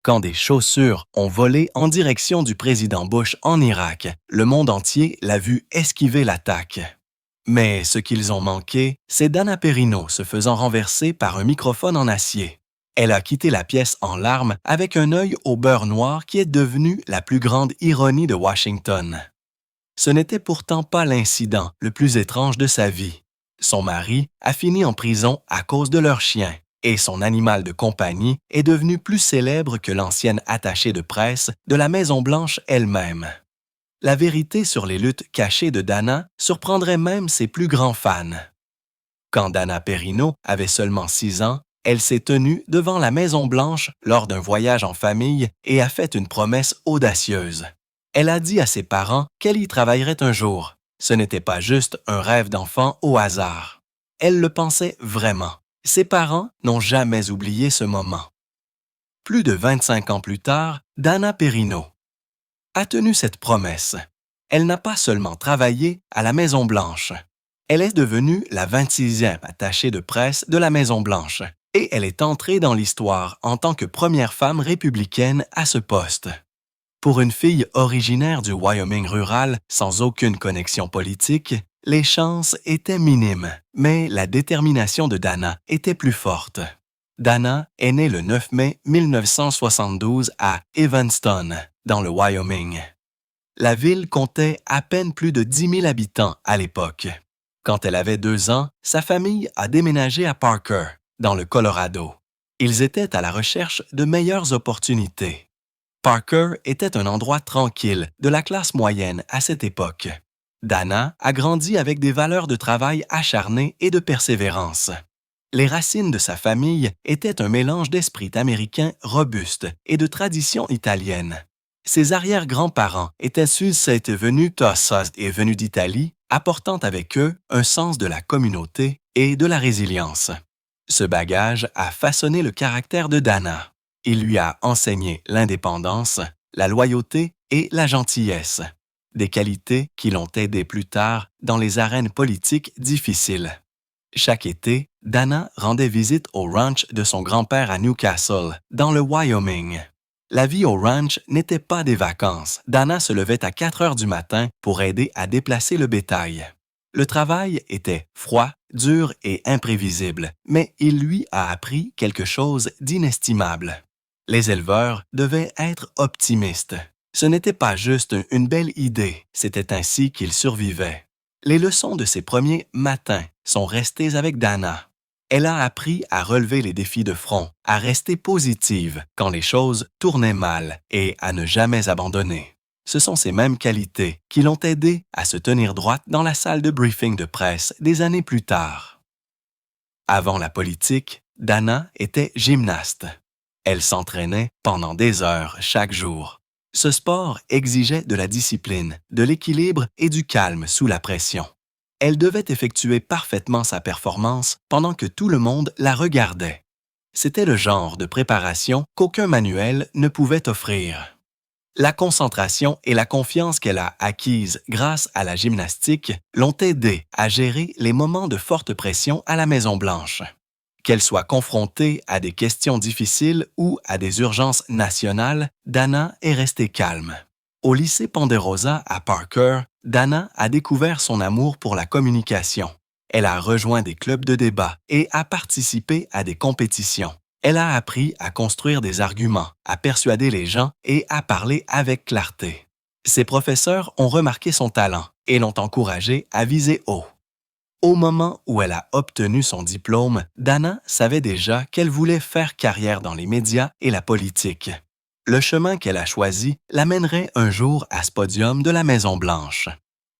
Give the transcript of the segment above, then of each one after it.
Quand des chaussures ont volé en direction du président Bush en Irak, le monde entier l'a vu esquiver l'attaque. Mais ce qu'ils ont manqué, c'est Dana Perino se faisant renverser par un microphone en acier. Elle a quitté la pièce en larmes avec un œil au beurre noir qui est devenu la plus grande ironie de Washington. Ce n'était pourtant pas l'incident le plus étrange de sa vie. Son mari a fini en prison à cause de leur chien, et son animal de compagnie est devenu plus célèbre que l'ancienne attachée de presse de la Maison-Blanche elle-même. La vérité sur les luttes cachées de Dana surprendrait même ses plus grands fans. Quand Dana Perino avait seulement 6 ans, elle s'est tenue devant la Maison-Blanche lors d'un voyage en famille et a fait une promesse audacieuse. Elle a dit à ses parents qu'elle y travaillerait un jour. Ce n'était pas juste un rêve d'enfant au hasard. Elle le pensait vraiment. Ses parents n'ont jamais oublié ce moment. Plus de 25 ans plus tard, Dana Perino a tenu cette promesse. Elle n'a pas seulement travaillé à la Maison-Blanche. Elle est devenue la 26e attachée de presse de la Maison-Blanche et elle est entrée dans l'histoire en tant que première femme républicaine à ce poste. Pour une fille originaire du Wyoming rural sans aucune connexion politique, les chances étaient minimes, mais la détermination de Dana était plus forte. Dana est née le 9 mai 1972 à Evanston, dans le Wyoming. La ville comptait à peine plus de 10 000 habitants à l'époque. Quand elle avait 2 ans, sa famille a déménagé à Parker, dans le Colorado. Ils étaient à la recherche de meilleures opportunités. Parker était un endroit tranquille de la classe moyenne à cette époque. Dana a grandi avec des valeurs de travail acharnées et de persévérance. Les racines de sa famille étaient un mélange d'esprit américain robuste et de tradition italienne. Ses arrière-grands-parents étaient venus d'Italie, apportant avec eux un sens de la communauté et de la résilience. Ce bagage a façonné le caractère de Dana. Il lui a enseigné l'indépendance, la loyauté et la gentillesse, des qualités qui l'ont aidé plus tard dans les arènes politiques difficiles. Chaque été, Dana rendait visite au ranch de son grand-père à Newcastle, dans le Wyoming. La vie au ranch n'était pas des vacances. Dana se levait à 4 heures du matin pour aider à déplacer le bétail. Le travail était froid, dur et imprévisible, mais il lui a appris quelque chose d'inestimable. Les éleveurs devaient être optimistes. Ce n'était pas juste une belle idée, c'était ainsi qu'ils survivaient. Les leçons de ses premiers matins sont restées avec Dana. Elle a appris à relever les défis de front, à rester positive quand les choses tournaient mal et à ne jamais abandonner. Ce sont ces mêmes qualités qui l'ont aidée à se tenir droite dans la salle de briefing de presse des années plus tard. Avant la politique, Dana était gymnaste. Elle s'entraînait pendant des heures chaque jour. Ce sport exigeait de la discipline, de l'équilibre et du calme sous la pression. Elle devait effectuer parfaitement sa performance pendant que tout le monde la regardait. C'était le genre de préparation qu'aucun manuel ne pouvait offrir. La concentration et la confiance qu'elle a acquises grâce à la gymnastique l'ont aidée à gérer les moments de forte pression à la Maison-Blanche. Qu'elle soit confrontée à des questions difficiles ou à des urgences nationales, Dana est restée calme. Au lycée Ponderosa à Parker, Dana a découvert son amour pour la communication. Elle a rejoint des clubs de débat et a participé à des compétitions. Elle a appris à construire des arguments, à persuader les gens et à parler avec clarté. Ses professeurs ont remarqué son talent et l'ont encouragée à viser haut. Au moment où elle a obtenu son diplôme, Dana savait déjà qu'elle voulait faire carrière dans les médias et la politique. Le chemin qu'elle a choisi l'amènerait un jour à ce podium de la Maison-Blanche.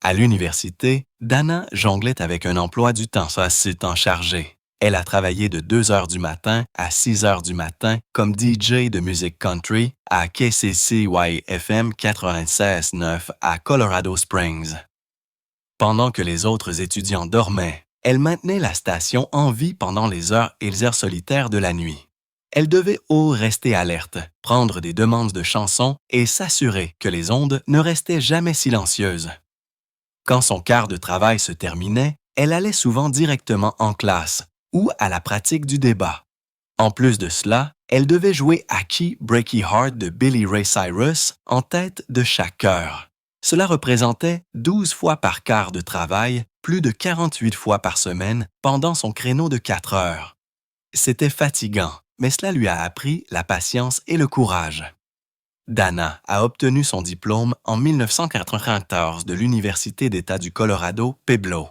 À l'université, Dana jonglait avec un emploi du temps chargé. Elle a travaillé de 2 heures du matin à 6 heures du matin comme DJ de musique country à KCCY-FM 96.9 à Colorado Springs. Pendant que les autres étudiants dormaient, elle maintenait la station en vie pendant les heures solitaires de la nuit. Elle devait rester alerte, prendre des demandes de chansons et s'assurer que les ondes ne restaient jamais silencieuses. Quand son quart de travail se terminait, elle allait souvent directement en classe ou à la pratique du débat. En plus de cela, Elle devait jouer Aki Breaky Heart de Billy Ray Cyrus en tête de chaque chœur. Cela représentait 12 fois par quart de travail, plus de 48 fois par semaine pendant son créneau de 4 heures. C'était fatigant, mais cela lui a appris la patience et le courage. Dana a obtenu son diplôme en 1994 de l'Université d'État du Colorado, Pueblo.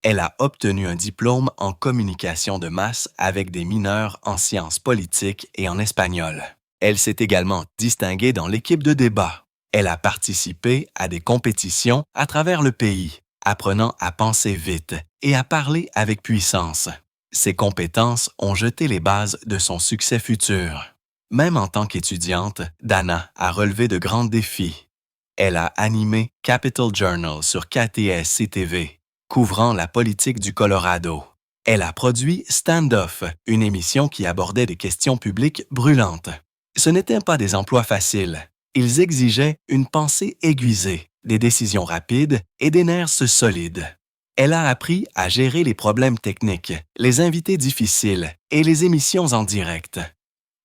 Elle a obtenu un diplôme en communication de masse avec des mineurs en sciences politiques et en espagnol. Elle s'est également distinguée dans l'équipe de débat. Elle a participé à des compétitions à travers le pays, apprenant à penser vite et à parler avec puissance. Ses compétences ont jeté les bases de son succès futur. Même en tant qu'étudiante, Dana a relevé de grands défis. Elle a animé Capital Journal sur KTSC-TV, couvrant la politique du Colorado. Elle a produit Stand Off, une émission qui abordait des questions publiques brûlantes. Ce n'étaient pas des emplois faciles. Ils exigeaient une pensée aiguisée, des décisions rapides et des nerfs solides. Elle a appris à gérer les problèmes techniques, les invités difficiles et les émissions en direct.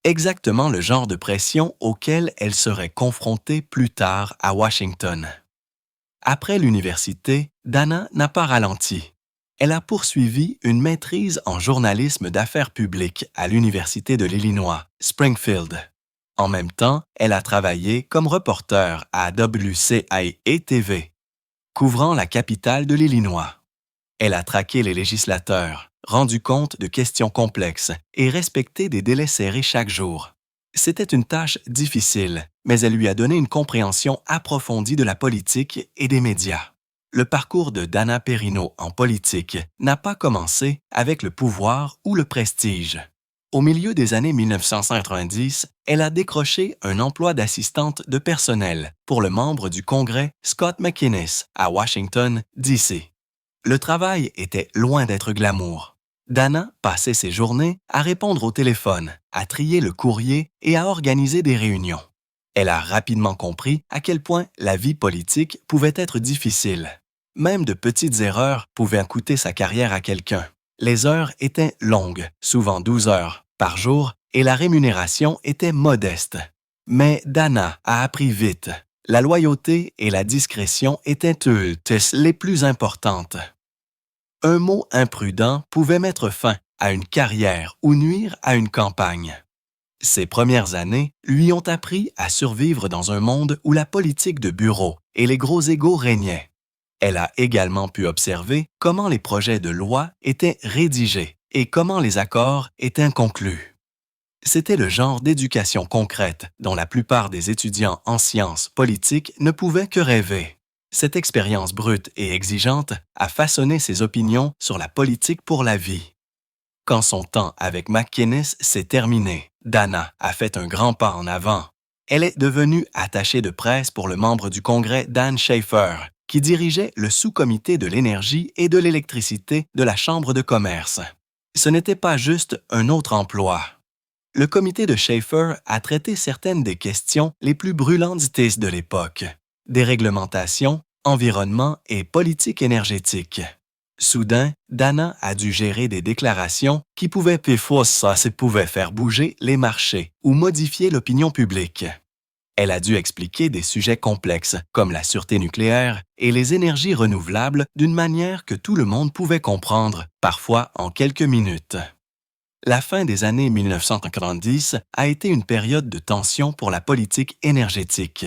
Exactement le genre de pression auquel elle serait confrontée plus tard à Washington. Après l'université, Dana n'a pas ralenti. Elle a poursuivi une maîtrise en journalisme d'affaires publiques à l'Université de l'Illinois, Springfield. En même temps, elle a travaillé comme reporter à WCIA-TV, couvrant la capitale de l'Illinois. Elle a traqué les législateurs, rendu compte de questions complexes et respecté des délais serrés chaque jour. C'était une tâche difficile, mais elle lui a donné une compréhension approfondie de la politique et des médias. Le parcours de Dana Perino en politique n'a pas commencé avec le pouvoir ou le prestige. Au milieu des années 1990, elle a décroché un emploi d'assistante de personnel pour le membre du Congrès Scott McInnis à Washington, D.C. Le travail était loin d'être glamour. Dana passait ses journées à répondre au téléphone, à trier le courrier et à organiser des réunions. Elle a rapidement compris à quel point la vie politique pouvait être difficile. Même de petites erreurs pouvaient coûter sa carrière à quelqu'un. Les heures étaient longues, souvent 12 heures par jour, et la rémunération était modeste. Mais Dana a appris vite. La loyauté et la discrétion étaient les plus importantes. Un mot imprudent pouvait mettre fin à une carrière ou nuire à une campagne. Ses premières années lui ont appris à survivre dans un monde où la politique de bureau et les gros égos régnaient. Elle a également pu observer comment les projets de loi étaient rédigés et comment les accords étaient conclus. C'était le genre d'éducation concrète dont la plupart des étudiants en sciences politiques ne pouvaient que rêver. Cette expérience brute et exigeante a façonné ses opinions sur la politique pour la vie. Quand son temps avec McInnis s'est terminé, Dana a fait un grand pas en avant. Elle est devenue attachée de presse pour le membre du Congrès Dan Schaefer, qui dirigeait le sous-comité de l'énergie et de l'électricité de la Chambre de commerce. Ce n'était pas juste un autre emploi. Le comité de Schaefer a traité certaines des questions les plus brûlantes de l'époque: déréglementation, environnement et politique énergétique. Soudain, Dana a dû gérer des déclarations qui pouvaient faire bouger les marchés ou modifier l'opinion publique. Elle a dû expliquer des sujets complexes comme la sûreté nucléaire et les énergies renouvelables d'une manière que tout le monde pouvait comprendre, parfois en quelques minutes. La fin des années 1990 a été une période de tension pour la politique énergétique.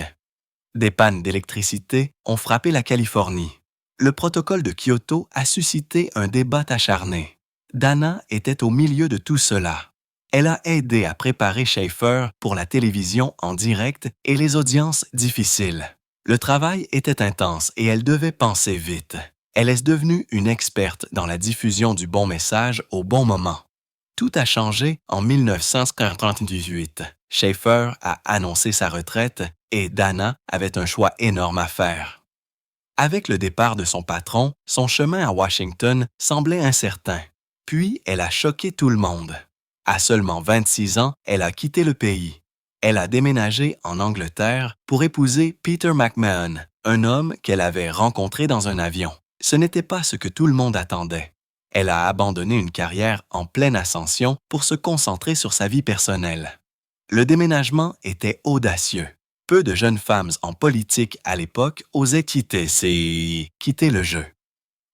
Des pannes d'électricité ont frappé la Californie. Le protocole de Kyoto a suscité un débat acharné. Dana était au milieu de tout cela. Elle a aidé à préparer Schaefer pour la télévision en direct et les audiences difficiles. Le travail était intense et elle devait penser vite. Elle est devenue une experte dans la diffusion du bon message au bon moment. Tout a changé en 1998. Schaefer a annoncé sa retraite et Dana avait un choix énorme à faire. Avec le départ de son patron, son chemin à Washington semblait incertain. Puis, elle a choqué tout le monde. À seulement 26 ans, elle a quitté le pays. Elle a déménagé en Angleterre pour épouser Peter McMahon, un homme qu'elle avait rencontré dans un avion. Ce n'était pas ce que tout le monde attendait. Elle a abandonné une carrière en pleine ascension pour se concentrer sur sa vie personnelle. Le déménagement était audacieux. Peu de jeunes femmes en politique à l'époque osaient quitter le jeu.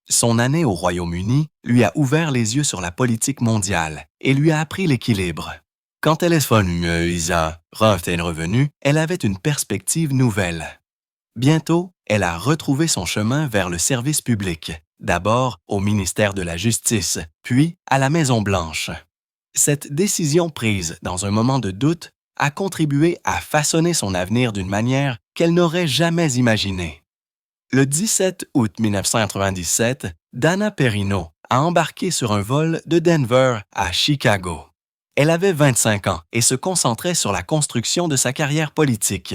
Son année au Royaume-Uni lui a ouvert les yeux sur la politique mondiale et lui a appris l'équilibre. Quand elle est revenue, elle avait une perspective nouvelle. Bientôt, elle a retrouvé son chemin vers le service public, d'abord au ministère de la Justice, puis à la Maison-Blanche. Cette décision prise dans un moment de doute a contribué à façonner son avenir d'une manière qu'elle n'aurait jamais imaginée. Le 17 août 1997, Dana Perino a embarqué sur un vol de Denver à Chicago. Elle avait 25 ans et se concentrait sur la construction de sa carrière politique.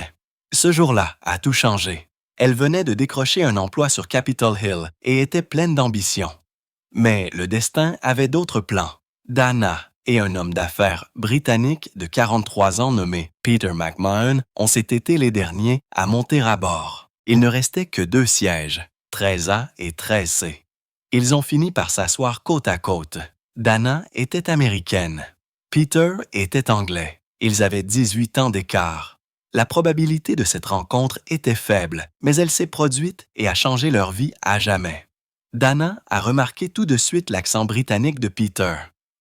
Ce jour-là a tout changé. Elle venait de décrocher un emploi sur Capitol Hill et était pleine d'ambition. Mais le destin avait d'autres plans. Dana et un homme d'affaires britannique de 43 ans nommé Peter McMahon ont cet été les derniers à monter à bord. Il ne restait que 2 sièges, 13A et 13C. Ils ont fini par s'asseoir côte à côte. Dana était américaine. Peter était anglais. Ils avaient 18 ans d'écart. La probabilité de cette rencontre était faible, mais elle s'est produite et a changé leur vie à jamais. Dana a remarqué tout de suite l'accent britannique de Peter.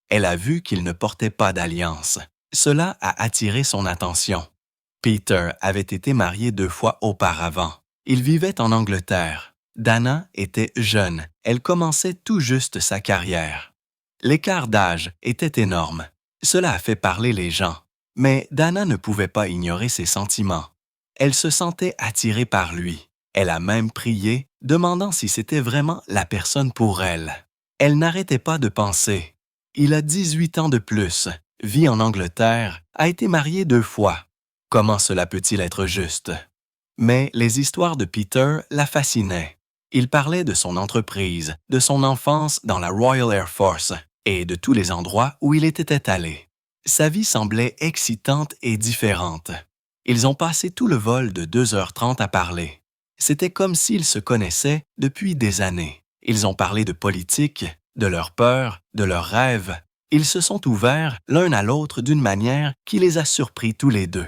Elle a vu qu'il ne portait pas d'alliance. Cela a attiré son attention. Peter avait été marié 2 fois auparavant. Il vivait en Angleterre. Dana était jeune. Elle commençait tout juste sa carrière. L'écart d'âge était énorme. Cela a fait parler les gens. Mais Dana ne pouvait pas ignorer ses sentiments. Elle se sentait attirée par lui. Elle a même prié, demandant si c'était vraiment la personne pour elle. Elle n'arrêtait pas de penser. Il a 18 ans de plus, vit en Angleterre, a été marié 2 fois. Comment cela peut-il être juste? Mais les histoires de Peter la fascinaient. Il parlait de son entreprise, de son enfance dans la Royal Air Force et de tous les endroits où il était allé. Sa vie semblait excitante et différente. Ils ont passé tout le vol de 2h30 à parler. C'était comme s'ils se connaissaient depuis des années. Ils ont parlé de politique, de leurs peurs, de leurs rêves. Ils se sont ouverts l'un à l'autre d'une manière qui les a surpris tous les deux.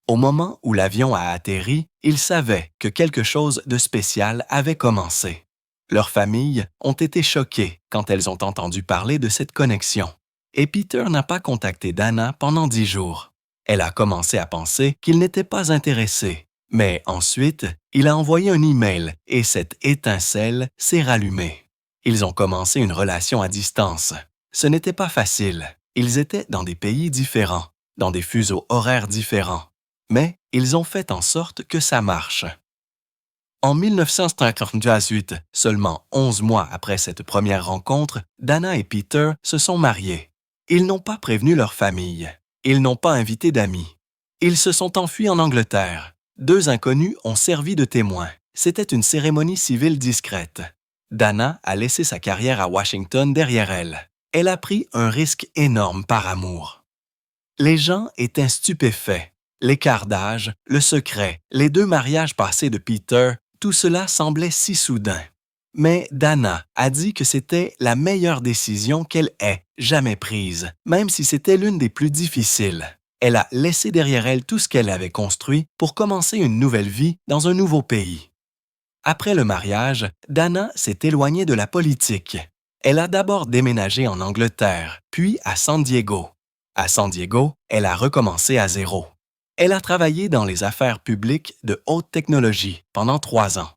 Au moment où l'avion a atterri, ils savaient que quelque chose de spécial avait commencé. Leurs familles ont été choquées quand elles ont entendu parler de cette connexion. Et Peter n'a pas contacté Dana pendant 10 jours. Elle a commencé à penser qu'il n'était pas intéressé. Mais ensuite, il a envoyé un email et cette étincelle s'est rallumée. Ils ont commencé une relation à distance. Ce n'était pas facile. Ils étaient dans des pays différents, dans des fuseaux horaires différents. Mais ils ont fait en sorte que ça marche. En 1958, seulement 11 mois après cette première rencontre, Dana et Peter se sont mariés. Ils n'ont pas prévenu leur famille. Ils n'ont pas invité d'amis. Ils se sont enfuis en Angleterre. 2 inconnus ont servi de témoins. C'était une cérémonie civile discrète. Dana a laissé sa carrière à Washington derrière elle. Elle a pris un risque énorme par amour. Les gens étaient stupéfaits. L'écart d'âge, le secret, les 2 mariages passés de Peter, tout cela semblait si soudain. Mais Dana a dit que c'était la meilleure décision qu'elle ait jamais prise, même si c'était l'une des plus difficiles. Elle a laissé derrière elle tout ce qu'elle avait construit pour commencer une nouvelle vie dans un nouveau pays. Après le mariage, Dana s'est éloignée de la politique. Elle a d'abord déménagé en Angleterre, puis à San Diego. À San Diego, elle a recommencé à zéro. Elle a travaillé dans les affaires publiques de haute technologie pendant 3 ans.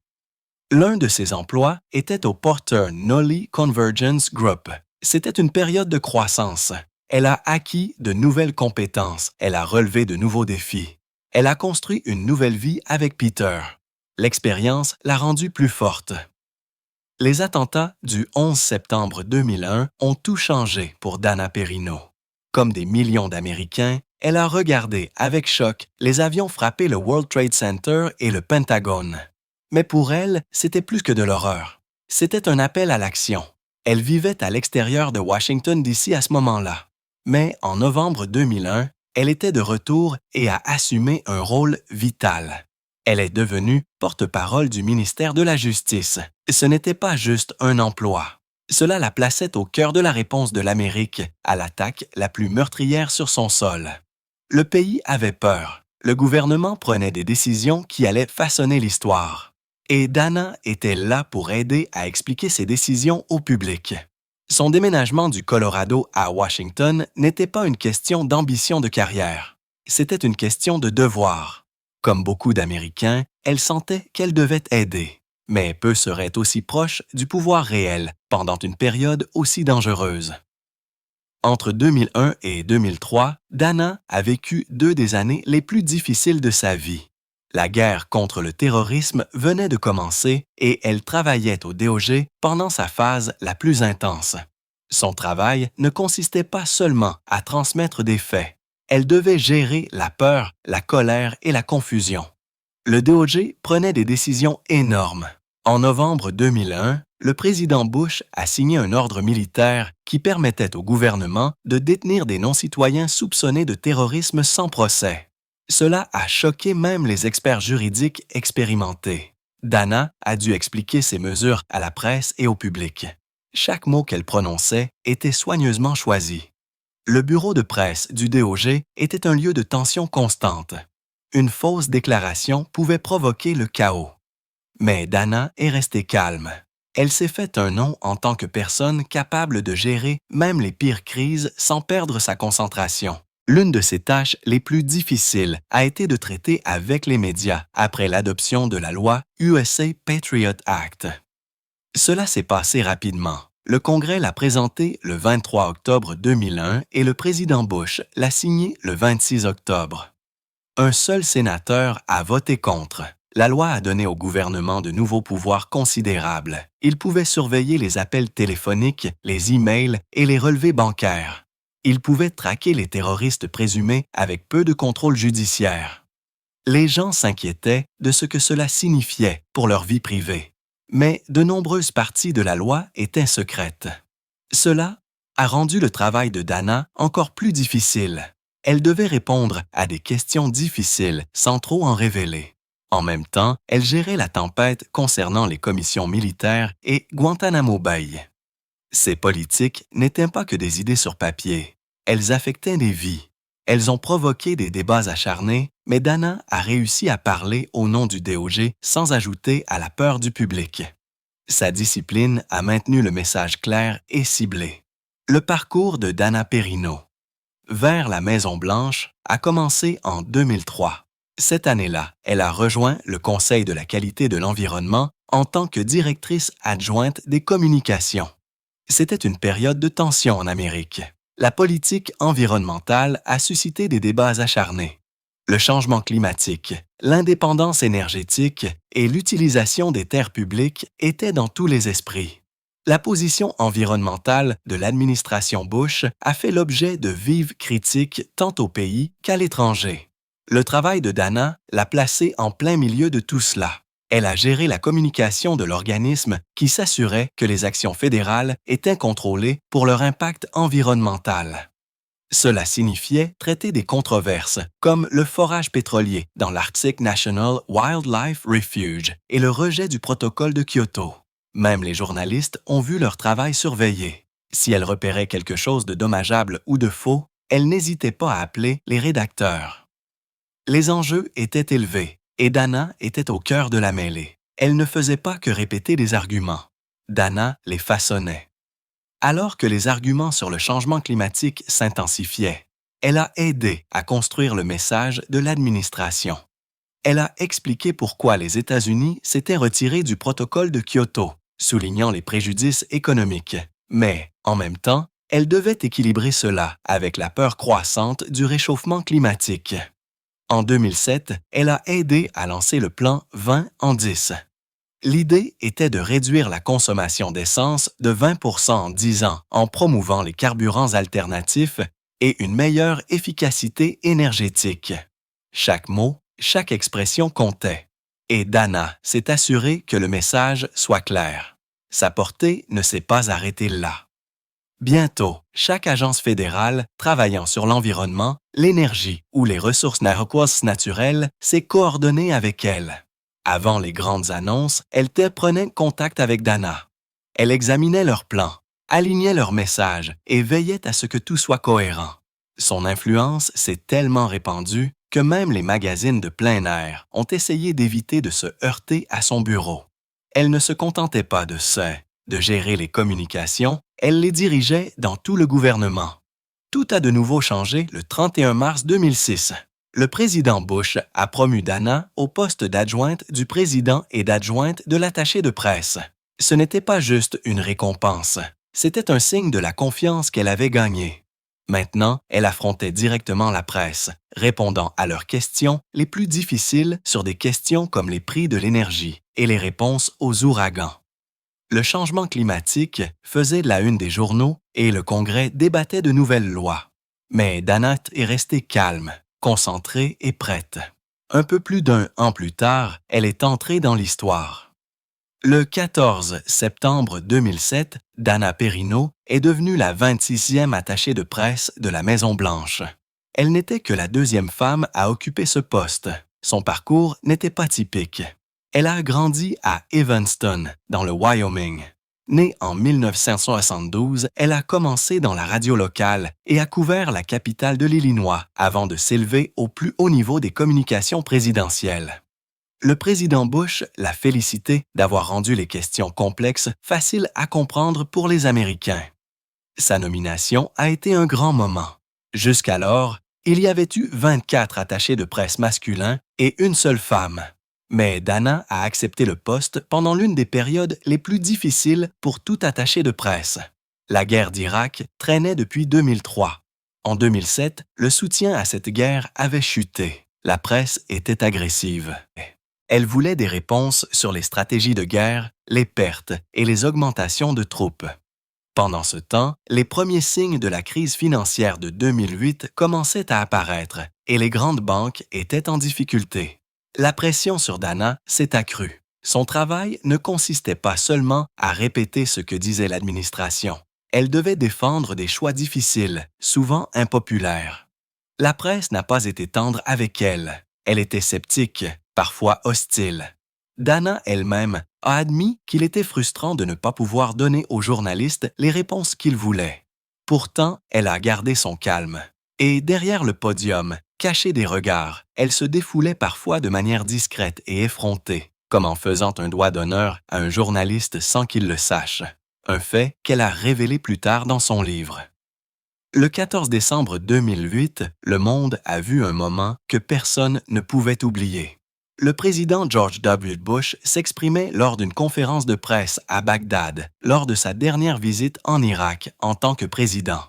L'un de ses emplois était au Porter Knowley Convergence Group. C'était une période de croissance. Elle a acquis de nouvelles compétences. Elle a relevé de nouveaux défis. Elle a construit une nouvelle vie avec Peter. L'expérience l'a rendue plus forte. Les attentats du 11 septembre 2001 ont tout changé pour Dana Perino. Comme des millions d'Américains, elle a regardé avec choc les avions frapper le World Trade Center et le Pentagone. Mais pour elle, c'était plus que de l'horreur. C'était un appel à l'action. Elle vivait à l'extérieur de Washington, D.C. à ce moment-là. Mais en novembre 2001, elle était de retour et a assumé un rôle vital. Elle est devenue porte-parole du ministère de la Justice. Ce n'était pas juste un emploi. Cela la plaçait au cœur de la réponse de l'Amérique à l'attaque la plus meurtrière sur son sol. Le pays avait peur. Le gouvernement prenait des décisions qui allaient façonner l'histoire. Et Dana était là pour aider à expliquer ses décisions au public. Son déménagement du Colorado à Washington n'était pas une question d'ambition de carrière. C'était une question de devoir. Comme beaucoup d'Américains, elle sentait qu'elle devait aider. Mais peu seraient aussi proches du pouvoir réel pendant une période aussi dangereuse. Entre 2001 et 2003, Dana a vécu 2 des années les plus difficiles de sa vie. La guerre contre le terrorisme venait de commencer et elle travaillait au DOJ pendant sa phase la plus intense. Son travail ne consistait pas seulement à transmettre des faits. Elle devait gérer la peur, la colère et la confusion. Le DOJ prenait des décisions énormes. En novembre 2001, le président Bush a signé un ordre militaire qui permettait au gouvernement de détenir des non-citoyens soupçonnés de terrorisme sans procès. Cela a choqué même les experts juridiques expérimentés. Dana a dû expliquer ces mesures à la presse et au public. Chaque mot qu'elle prononçait était soigneusement choisi. Le bureau de presse du DOJ était un lieu de tension constante. Une fausse déclaration pouvait provoquer le chaos. Mais Dana est restée calme. Elle s'est fait un nom en tant que personne capable de gérer même les pires crises sans perdre sa concentration. L'une de ses tâches les plus difficiles a été de traiter avec les médias après l'adoption de la loi USA Patriot Act. Cela s'est passé rapidement. Le Congrès l'a présenté le 23 octobre 2001 et le président Bush l'a signé le 26 octobre. Un seul sénateur a voté contre. La loi a donné au gouvernement de nouveaux pouvoirs considérables. Il pouvait surveiller les appels téléphoniques, les emails et les relevés bancaires. Il pouvait traquer les terroristes présumés avec peu de contrôle judiciaire. Les gens s'inquiétaient de ce que cela signifiait pour leur vie privée. Mais de nombreuses parties de la loi étaient secrètes. Cela a rendu le travail de Dana encore plus difficile. Elle devait répondre à des questions difficiles sans trop en révéler. En même temps, elle gérait la tempête concernant les commissions militaires et Guantanamo Bay. Ces politiques n'étaient pas que des idées sur papier. Elles affectaient des vies. Elles ont provoqué des débats acharnés, mais Dana a réussi à parler au nom du DOJ sans ajouter à la peur du public. Sa discipline a maintenu le message clair et ciblé. Le parcours de Dana Perino vers la Maison-Blanche a commencé en 2003. Cette année-là, elle a rejoint le Conseil de la qualité de l'environnement en tant que directrice adjointe des communications. C'était une période de tension en Amérique. La politique environnementale a suscité des débats acharnés. Le changement climatique, l'indépendance énergétique et l'utilisation des terres publiques étaient dans tous les esprits. La position environnementale de l'administration Bush a fait l'objet de vives critiques tant au pays qu'à l'étranger. Le travail de Dana l'a placée en plein milieu de tout cela. Elle a géré la communication de l'organisme qui s'assurait que les actions fédérales étaient contrôlées pour leur impact environnemental. Cela signifiait traiter des controverses comme le forage pétrolier dans l'Arctic National Wildlife Refuge et le rejet du protocole de Kyoto. Même les journalistes ont vu leur travail surveillé. Si elles repéraient quelque chose de dommageable ou de faux, elles n'hésitaient pas à appeler les rédacteurs. Les enjeux étaient élevés et Dana était au cœur de la mêlée. Elle ne faisait pas que répéter des arguments. Dana les façonnait. Alors que les arguments sur le changement climatique s'intensifiaient, elle a aidé à construire le message de l'administration. Elle a expliqué pourquoi les États-Unis s'étaient retirés du protocole de Kyoto, soulignant les préjudices économiques. Mais, en même temps, elle devait équilibrer cela avec la peur croissante du réchauffement climatique. En 2007, elle a aidé à lancer le plan 20 en 10. L'idée était de réduire la consommation d'essence de 20% en 10 ans en promouvant les carburants alternatifs et une meilleure efficacité énergétique. Chaque mot, chaque expression comptait. Et Dana s'est assurée que le message soit clair. Sa portée ne s'est pas arrêtée là. Bientôt, chaque agence fédérale travaillant sur l'environnement, l'énergie ou les ressources naturelles s'est coordonnée avec elle. Avant les grandes annonces, elle prenait contact avec Dana. Elle examinait leurs plans, alignait leurs messages et veillait à ce que tout soit cohérent. Son influence s'est tellement répandue que même les magazines de plein air ont essayé d'éviter de se heurter à son bureau. Elle ne se contentait pas de gérer les communications, elle les dirigeait dans tout le gouvernement. Tout a de nouveau changé le 31 mars 2006. Le président Bush a promu Dana au poste d'adjointe du président et d'adjointe de l'attaché de presse. Ce n'était pas juste une récompense, c'était un signe de la confiance qu'elle avait gagnée. Maintenant, elle affrontait directement la presse, répondant à leurs questions les plus difficiles sur des questions comme les prix de l'énergie et les réponses aux ouragans. Le changement climatique faisait la une des journaux et le Congrès débattait de nouvelles lois. Mais Dana est restée calme, concentrée et prête. Un peu plus d'un an plus tard, elle est entrée dans l'histoire. Le 14 septembre 2007, Dana Perino est devenue la 26e attachée de presse de la Maison-Blanche. Elle n'était que la deuxième femme à occuper ce poste. Son parcours n'était pas typique. Elle a grandi à Evanston, dans le Wyoming. Née en 1972, elle a commencé dans la radio locale et a couvert la capitale de l'Illinois avant de s'élever au plus haut niveau des communications présidentielles. Le président Bush l'a félicité d'avoir rendu les questions complexes faciles à comprendre pour les Américains. Sa nomination a été un grand moment. Jusqu'alors, il y avait eu 24 attachés de presse masculins et une seule femme. Mais Dana a accepté le poste pendant l'une des périodes les plus difficiles pour tout attaché de presse. La guerre d'Irak traînait depuis 2003. En 2007, le soutien à cette guerre avait chuté. La presse était agressive. Elle voulait des réponses sur les stratégies de guerre, les pertes et les augmentations de troupes. Pendant ce temps, les premiers signes de la crise financière de 2008 commençaient à apparaître et les grandes banques étaient en difficulté. La pression sur Dana s'est accrue. Son travail ne consistait pas seulement à répéter ce que disait l'administration. Elle devait défendre des choix difficiles, souvent impopulaires. La presse n'a pas été tendre avec elle. Elle était sceptique, parfois hostile. Dana elle-même a admis qu'il était frustrant de ne pas pouvoir donner aux journalistes les réponses qu'ils voulaient. Pourtant, elle a gardé son calme. Et derrière le podium, cachée des regards, elle se défoulait parfois de manière discrète et effrontée, comme en faisant un doigt d'honneur à un journaliste sans qu'il le sache, un fait qu'elle a révélé plus tard dans son livre. Le 14 décembre 2008, le monde a vu un moment que personne ne pouvait oublier. Le président George W. Bush s'exprimait lors d'une conférence de presse à Bagdad, lors de sa dernière visite en Irak en tant que président.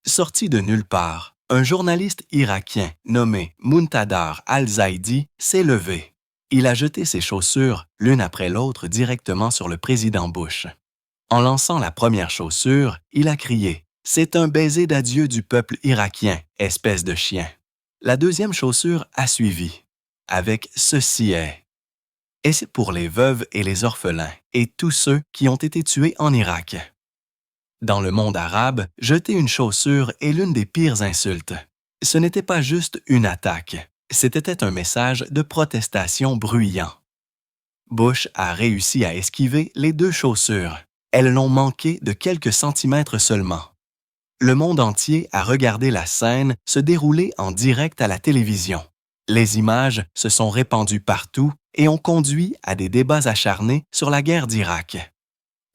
Sorti de nulle part, un journaliste irakien nommé Muntadar al-Zaidi s'est levé. Il a jeté ses chaussures l'une après l'autre directement sur le président Bush. En lançant la première chaussure, il a crié « C'est un baiser d'adieu du peuple irakien, espèce de chien ». La deuxième chaussure a suivi, avec « Ceci est ». Et c'est pour les veuves et les orphelins, et tous ceux qui ont été tués en Irak. Dans le monde arabe, jeter une chaussure est l'une des pires insultes. Ce n'était pas juste une attaque, c'était un message de protestation bruyant. Bush a réussi à esquiver les deux chaussures. Elles l'ont manqué de quelques centimètres seulement. Le monde entier a regardé la scène se dérouler en direct à la télévision. Les images se sont répandues partout et ont conduit à des débats acharnés sur la guerre d'Irak.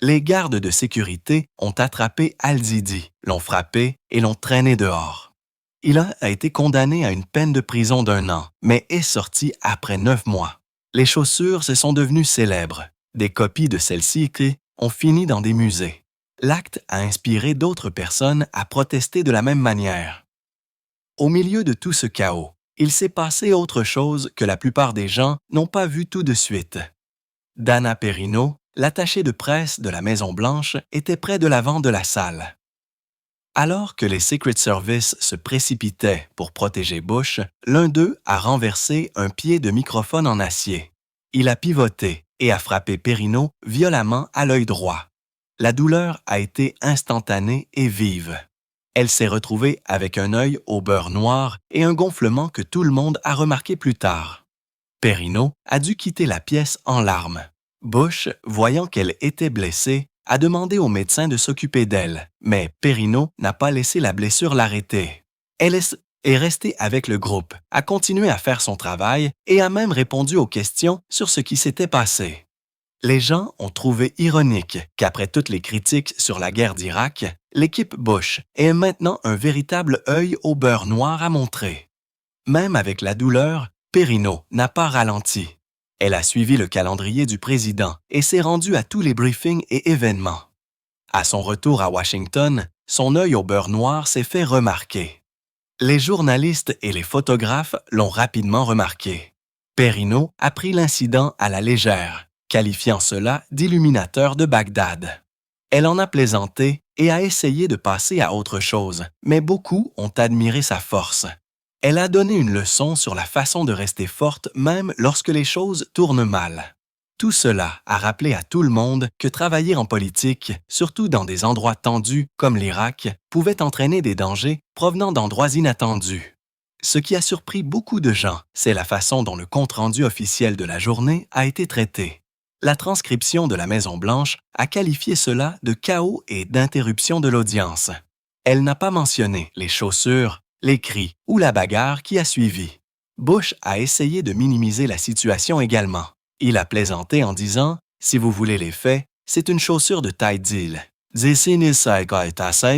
Les gardes de sécurité ont attrapé Al-Zidi, l'ont frappé et l'ont traîné dehors. Il a été condamné à une peine de prison d'1 an, mais est sorti après 9 mois. Les chaussures se sont devenues célèbres. Des copies de celles-ci ont fini dans des musées. L'acte a inspiré d'autres personnes à protester de la même manière. Au milieu de tout ce chaos, il s'est passé autre chose que la plupart des gens n'ont pas vu tout de suite. Dana Perino, l'attaché de presse de la Maison-Blanche, était près de l'avant de la salle. Alors que les Secret Service se précipitaient pour protéger Bush, l'un d'eux a renversé un pied de microphone en acier. Il a pivoté et a frappé Perino violemment à l'œil droit. La douleur a été instantanée et vive. Elle s'est retrouvée avec un œil au beurre noir et un gonflement que tout le monde a remarqué plus tard. Perino a dû quitter la pièce en larmes. Bush, voyant qu'elle était blessée, a demandé au médecin de s'occuper d'elle, mais Perino n'a pas laissé la blessure l'arrêter. Elle est restée avec le groupe, a continué à faire son travail et a même répondu aux questions sur ce qui s'était passé. Les gens ont trouvé ironique qu'après toutes les critiques sur la guerre d'Irak, l'équipe Bush ait maintenant un véritable œil au beurre noir à montrer. Même avec la douleur, Perrineau n'a pas ralenti. Elle a suivi le calendrier du président et s'est rendue à tous les briefings et événements. À son retour à Washington, son œil au beurre noir s'est fait remarquer. Les journalistes et les photographes l'ont rapidement remarqué. Perrineau a pris l'incident à la légère, qualifiant cela d'illuminateur de Bagdad. Elle en a plaisanté et a essayé de passer à autre chose, mais beaucoup ont admiré sa force. Elle a donné une leçon sur la façon de rester forte même lorsque les choses tournent mal. Tout cela a rappelé à tout le monde que travailler en politique, surtout dans des endroits tendus comme l'Irak, pouvait entraîner des dangers provenant d'endroits inattendus. Ce qui a surpris beaucoup de gens, c'est la façon dont le compte-rendu officiel de la journée a été traité. La transcription de la Maison-Blanche a qualifié cela de chaos et d'interruption de l'audience. Elle n'a pas mentionné les chaussures, les cris ou la bagarre qui a suivi. Bush a essayé de minimiser la situation également. Il a plaisanté en disant « Si vous voulez les faits, c'est une chaussure de taille d'île.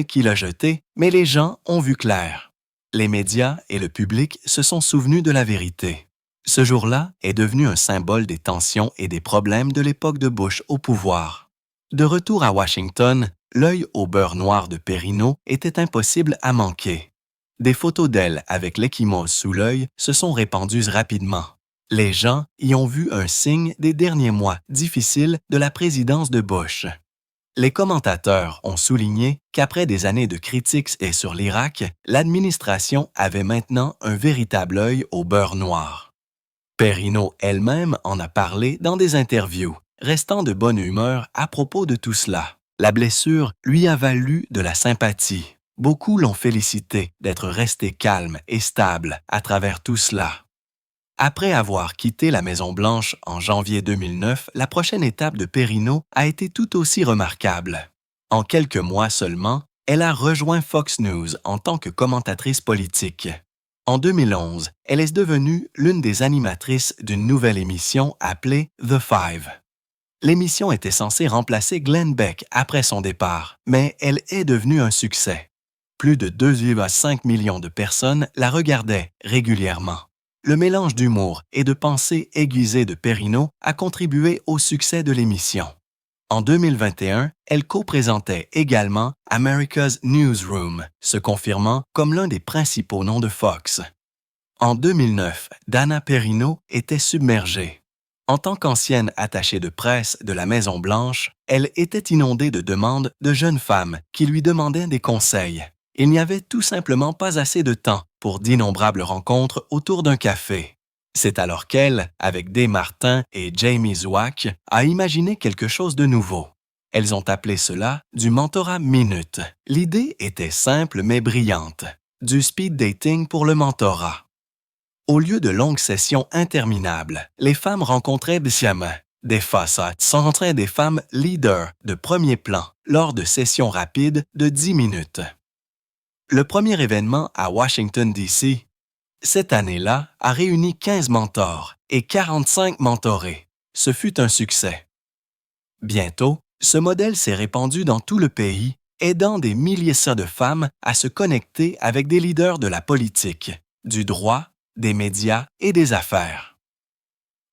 Qui l'a jetée, mais les gens ont vu clair. » Les médias et le public se sont souvenus de la vérité. Ce jour-là est devenu un symbole des tensions et des problèmes de l'époque de Bush au pouvoir. De retour à Washington, l'œil au beurre noir de Perrineau était impossible à manquer. Des photos d'elle avec l'ecchymose sous l'œil se sont répandues rapidement. Les gens y ont vu un signe des derniers mois difficiles de la présidence de Bush. Les commentateurs ont souligné qu'après des années de critiques et sur l'Irak, l'administration avait maintenant un véritable œil au beurre noir. Perrineau elle-même en a parlé dans des interviews, restant de bonne humeur à propos de tout cela. La blessure lui a valu de la sympathie. Beaucoup l'ont félicité d'être resté calme et stable à travers tout cela. Après avoir quitté la Maison-Blanche en janvier 2009, la prochaine étape de Perrineau a été tout aussi remarquable. En quelques mois seulement, elle a rejoint Fox News en tant que commentatrice politique. En 2011, elle est devenue l'une des animatrices d'une nouvelle émission appelée The Five. L'émission était censée remplacer Glenn Beck après son départ, mais elle est devenue un succès. Plus de 2,5 millions de personnes la regardaient régulièrement. Le mélange d'humour et de pensée aiguisée de Perrineau a contribué au succès de l'émission. En 2021, elle co-présentait également America's Newsroom, se confirmant comme l'un des principaux noms de Fox. En 2009, Dana Perrineau était submergée. En tant qu'ancienne attachée de presse de la Maison-Blanche, elle était inondée de demandes de jeunes femmes qui lui demandaient des conseils. Il n'y avait tout simplement pas assez de temps pour d'innombrables rencontres autour d'un café. C'est alors qu'elle, avec Dave Martin et Jamie Zwack, a imaginé quelque chose de nouveau. Elles ont appelé cela du mentorat minute. L'idée était simple mais brillante. Du speed dating pour le mentorat. Au lieu de longues sessions interminables, les femmes rencontraient des facettes rencontraient des femmes leaders de premier plan lors de sessions rapides de 10 minutes. Le premier événement à Washington, D.C., cette année-là, a réuni 15 mentors et 45 mentorés. Ce fut un succès. Bientôt, ce modèle s'est répandu dans tout le pays, aidant des milliers de femmes à se connecter avec des leaders de la politique, du droit, des médias et des affaires.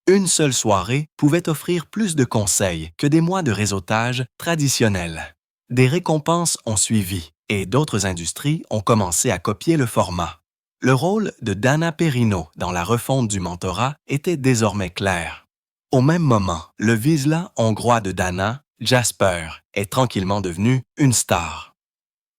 Une seule soirée pouvait offrir plus de conseils que des mois de réseautage traditionnels. Des récompenses ont suivi et d'autres industries ont commencé à copier le format. Le rôle de Dana Perrineau dans la refonte du mentorat était désormais clair. Au même moment, le Vizsla hongrois de Dana, Jasper, est tranquillement devenu une star.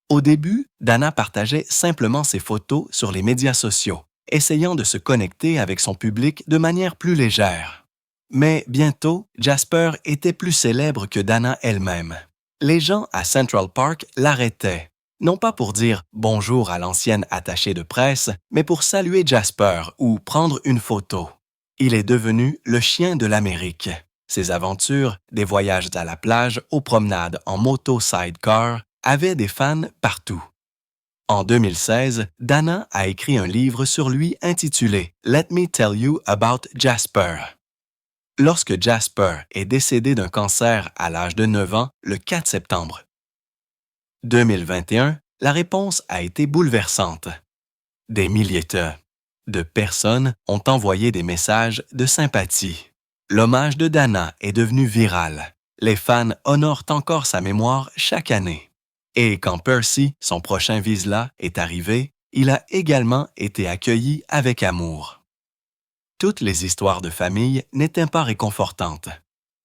Au début, Dana partageait simplement ses photos sur les médias sociaux, essayant de se connecter avec son public de manière plus légère. Mais bientôt, Jasper était plus célèbre que Dana elle-même. Les gens à Central Park l'arrêtaient, non pas pour dire bonjour à l'ancienne attachée de presse, mais pour saluer Jasper ou prendre une photo. Il est devenu le chien de l'Amérique. Ses aventures, des voyages à la plage aux promenades en moto sidecar, avaient des fans partout. En 2016, Dana a écrit un livre sur lui intitulé « Let me tell you about Jasper ». Lorsque Jasper est décédé d'un cancer à l'âge de 9 ans le 4 septembre 2021, la réponse a été bouleversante. Des milliers de personnes ont envoyé des messages de sympathie. L'hommage de Dana est devenu viral. Les fans honorent encore sa mémoire chaque année. Et quand Percy, son prochain Vizsla, est arrivé, il a également été accueilli avec amour. Toutes les histoires de famille n'étaient pas réconfortantes.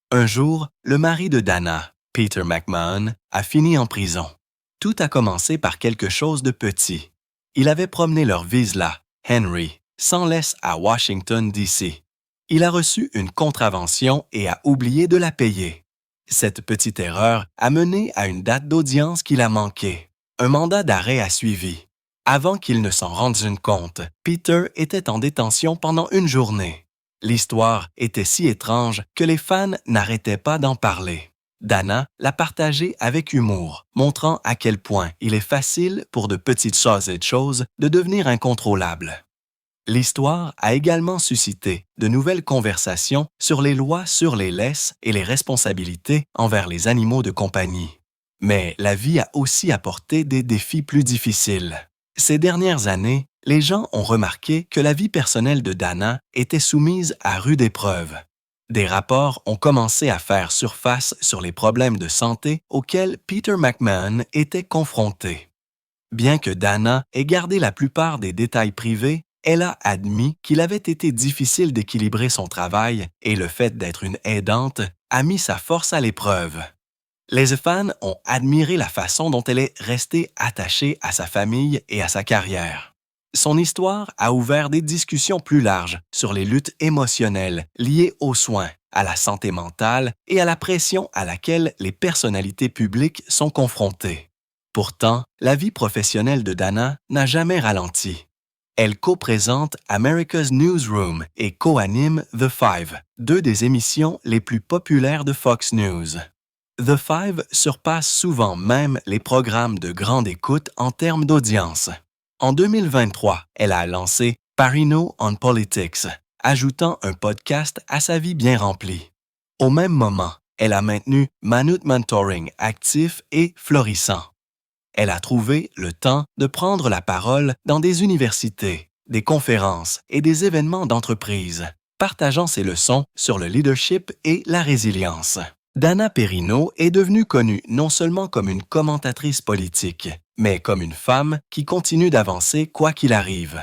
Un jour, le mari de Dana, Peter McMahon, a fini en prison. Tout a commencé par quelque chose de petit. Il avait promené leur Vizsla, Henry, sans laisse à Washington, D.C. Il a reçu une contravention et a oublié de la payer. Cette petite erreur a mené à une date d'audience qu'il a manquée. Un mandat d'arrêt a suivi. Avant qu'il ne s'en rende compte, Peter était en détention pendant une journée. L'histoire était si étrange que les fans n'arrêtaient pas d'en parler. Dana l'a partagé avec humour, montrant à quel point il est facile pour de petites choses de devenir incontrôlables. L'histoire a également suscité de nouvelles conversations sur les lois sur les laisses et les responsabilités envers les animaux de compagnie. Mais la vie a aussi apporté des défis plus difficiles. Ces dernières années, les gens ont remarqué que la vie personnelle de Dana était soumise à rude épreuve. Des rapports ont commencé à faire surface sur les problèmes de santé auxquels Peter McMahon était confronté. Bien que Dana ait gardé la plupart des détails privés, elle a admis qu'il avait été difficile d'équilibrer son travail et le fait d'être une aidante a mis sa force à l'épreuve. Les fans ont admiré la façon dont elle est restée attachée à sa famille et à sa carrière. Son histoire a ouvert des discussions plus larges sur les luttes émotionnelles liées aux soins, à la santé mentale et à la pression à laquelle les personnalités publiques sont confrontées. Pourtant, la vie professionnelle de Dana n'a jamais ralenti. Elle co-présente America's Newsroom et co-anime The Five, deux des émissions les plus populaires de Fox News. The Five surpasse souvent même les programmes de grande écoute en termes d'audience. En 2023, elle a lancé Parino on Politics, ajoutant un podcast à sa vie bien remplie. Au même moment, elle a maintenu Manute Mentoring actif et florissant. Elle a trouvé le temps de prendre la parole dans des universités, des conférences et des événements d'entreprise, partageant ses leçons sur le leadership et la résilience. Dana Perino est devenue connue non seulement comme une commentatrice politique, mais comme une femme qui continue d'avancer quoi qu'il arrive.